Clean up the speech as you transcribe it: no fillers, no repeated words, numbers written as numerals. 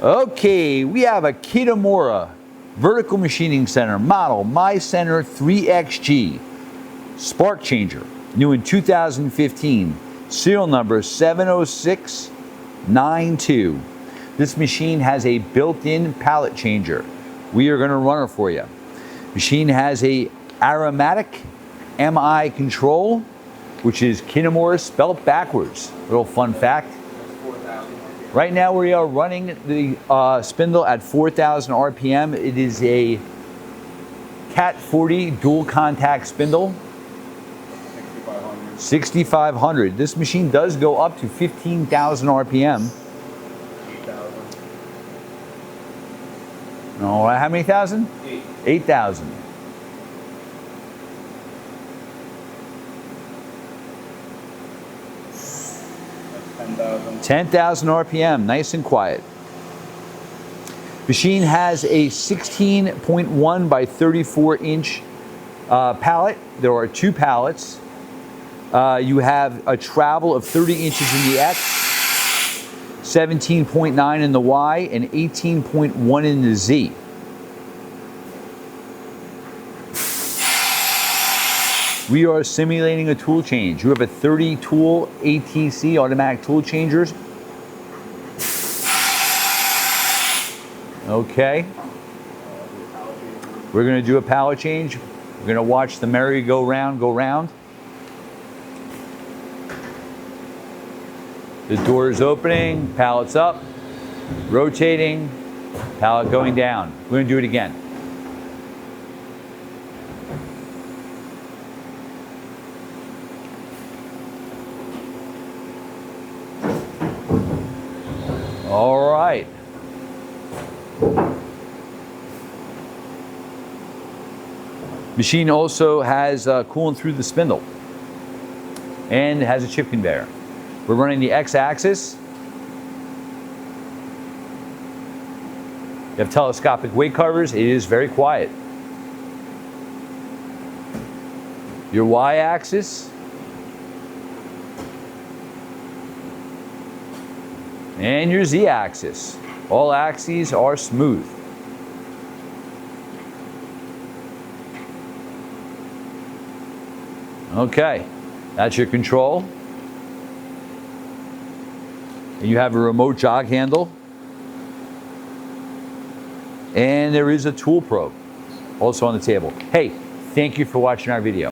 Okay, we have a Kitamura vertical machining center model MYCENTER 3XG spark changer, new in 2015, serial number 70692. This machine has a built-in pallet changer. We are going to run it for you. Machine has a aromatic MI control, which is Kitamura spelled backwards. Little fun fact. Right now we are running the spindle at 4,000 RPM. It is a Cat 40 dual contact spindle. 6,500. This machine does go up to 15,000 RPM. 8,000. No, how many thousand? 8,000. $10,000. 10,000 RPM, nice and quiet. Machine has a 16.1 by 34 inch pallet. There are 2 pallets. You have a travel of 30 inches in the X, 17.9 in the Y, and 18.1 in the Z. We are simulating a tool change. You have a 30 tool ATC, automatic tool changers. Okay. We're going to do a pallet change. We're going to watch the merry-go-round go round. The door is opening, pallet's up, rotating, pallet going down. We're going to do it again. All right. Machine also has coolant through the spindle and it has a chip conveyor. We're running the X-axis. You have telescopic weight covers. It is very quiet. Your Y-axis. And your Z-axis. All axes are smooth. Okay, that's your control. And you have a remote jog handle. And there is a tool probe also on the table. Hey, thank you for watching our video.